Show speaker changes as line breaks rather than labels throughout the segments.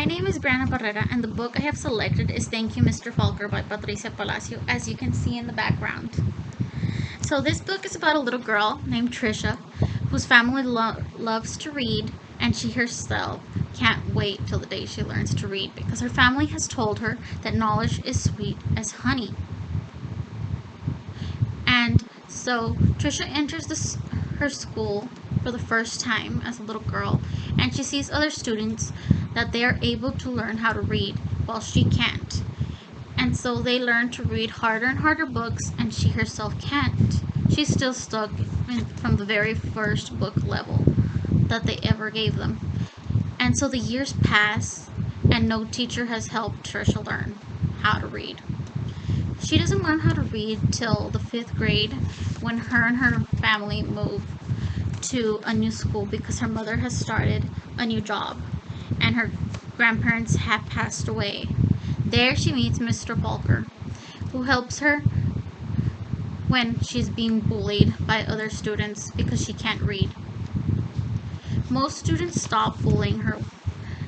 My name is Brianna Barrera, and the book I have selected is Thank You, Mr. Falker by Patricia Palacio, as you can see in the background. So this book is about a little girl named Trisha, whose family loves to read, and she herself can't wait till the day she learns to read because her family has told her that knowledge is sweet as honey. And so Trisha enters her school for the first time as a little girl, and she sees other students that they are able to learn how to read while she can't. And so they learn to read harder and harder books, and she herself can't. She's still stuck from the very first book level that they ever gave them. And so the years pass, and no teacher has helped Trisha learn how to read. She doesn't learn how to read till the 5th grade when her and her family move to a new school because her mother has started a new job and her grandparents have passed away. There she meets Mr. Falker, who helps her when she's being bullied by other students because she can't read. Most students stop bullying her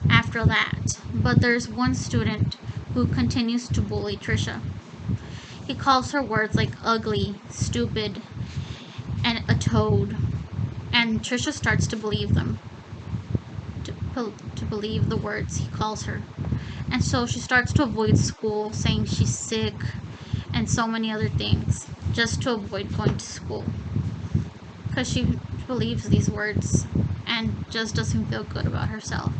after that, but there's one student who continues to bully Trisha. He calls her words like ugly, stupid, and a toad, and Trisha starts to believe them, to believe the words he calls her. And so she starts to avoid school, saying she's sick and so many other things, just to avoid going to school, because she believes these words and just doesn't feel good about herself.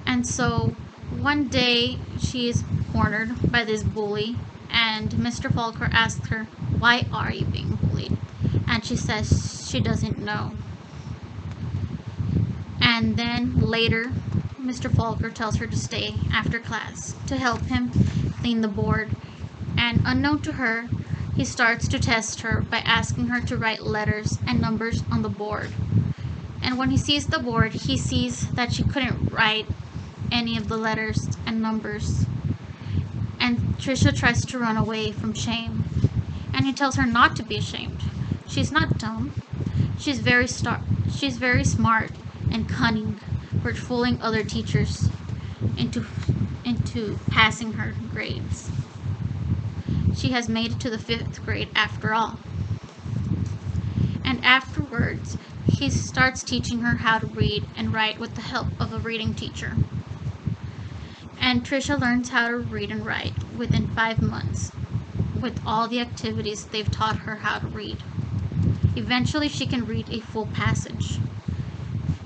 And so one day she is cornered by this bully, and Mr. Falker asks her, "Why are you being bullied?" And she says she doesn't know. And then later, Mr. Falker tells her to stay after class to help him clean the board. And unknown to her, he starts to test her by asking her to write letters and numbers on the board. And when he sees the board, he sees that she couldn't write any of the letters and numbers. And Trisha tries to run away from shame. And he tells her not to be ashamed. She's not dumb. She's very smart and cunning for fooling other teachers into passing her grades. She has made it to the 5th grade after all. And afterwards, he starts teaching her how to read and write with the help of a reading teacher. And Trisha learns how to read and write within 5 months with all the activities they've taught her how to read. Eventually, she can read a full passage.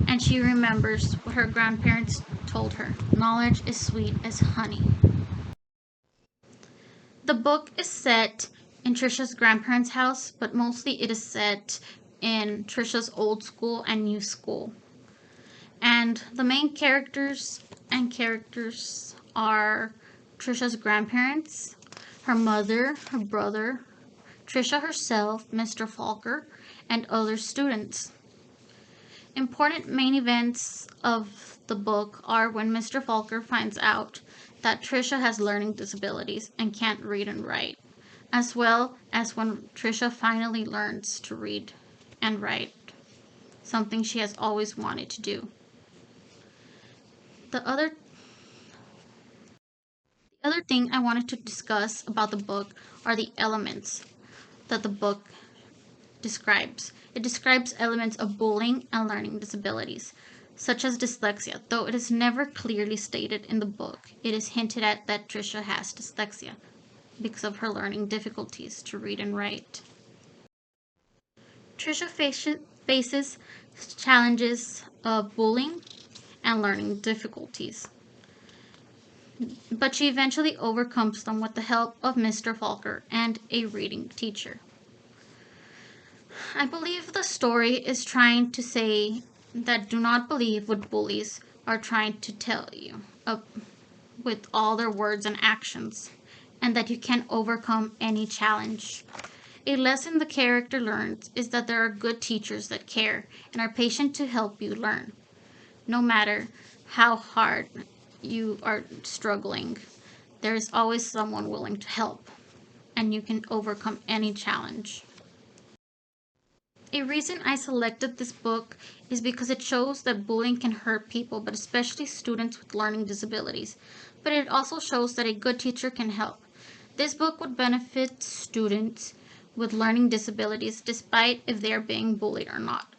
And she remembers what her grandparents told her. Knowledge is sweet as honey. The book is set in Trisha's grandparents' house, but mostly it is set in Trisha's old school and new school. And the main characters are Trisha's grandparents, her mother, her brother, Trisha herself, Mr. Falker, and other students. Important main events of the book are when Mr. Falker finds out that Trisha has learning disabilities and can't read and write, as well as when Trisha finally learns to read and write, something she has always wanted to do. The other thing I wanted to discuss about the book are the elements that the book describes. It describes elements of bullying and learning disabilities, such as dyslexia, though it is never clearly stated in the book. It is hinted at that Trisha has dyslexia because of her learning difficulties to read and write. Trisha faces challenges of bullying and learning difficulties, but she eventually overcomes them with the help of Mr. Falker and a reading teacher. I believe the story is trying to say that do not believe what bullies are trying to tell you with all their words and actions, and that you can overcome any challenge. A lesson the character learns is that there are good teachers that care and are patient to help you learn. No matter how hard you are struggling, there is always someone willing to help, and you can overcome any challenge. A reason I selected this book is because it shows that bullying can hurt people, but especially students with learning disabilities. But it also shows that a good teacher can help. This book would benefit students with learning disabilities despite if they are being bullied or not.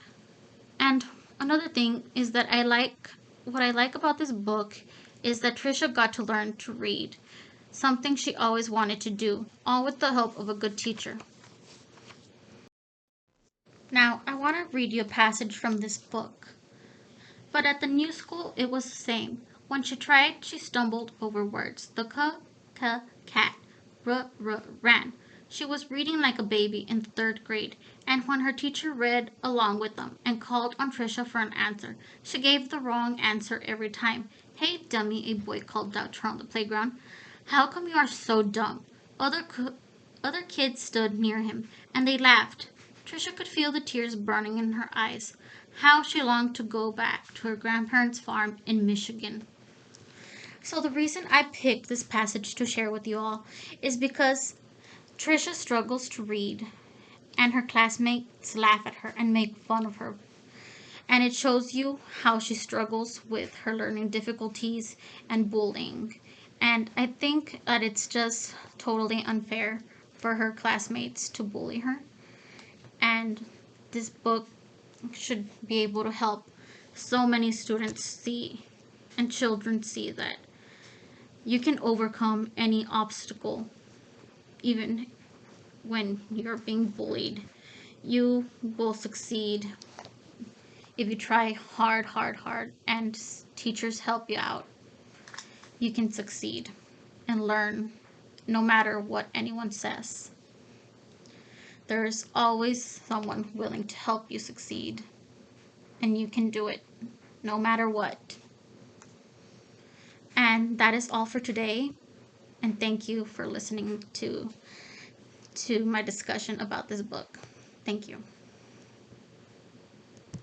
And another thing is that what I like about this book is that Trisha got to learn to read, something she always wanted to do, all with the help of a good teacher. Now, I want to read you a passage from this book. But at the new school, it was the same. When she tried, she stumbled over words. The cat, ran. She was reading like a baby in the third grade, and when her teacher read along with them and called on Trisha for an answer, she gave the wrong answer every time. Hey, dummy, a boy called out to her on the playground. How come you are so dumb? Other kids stood near him, and they laughed. Trisha could feel the tears burning in her eyes. How she longed to go back to her grandparents' farm in Michigan. So the reason I picked this passage to share with you all is because Trisha struggles to read, and her classmates laugh at her and make fun of her. And it shows you how she struggles with her learning difficulties and bullying. And I think that it's just totally unfair for her classmates to bully her. And this book should be able to help so many students see and children see that you can overcome any obstacle, even when you're being bullied. You will succeed if you try hard, hard, hard, and teachers help you out. You can succeed and learn no matter what anyone says. There's always someone willing to help you succeed, and you can do it no matter what. And that is all for today. And thank you for listening to my discussion about this book. Thank you.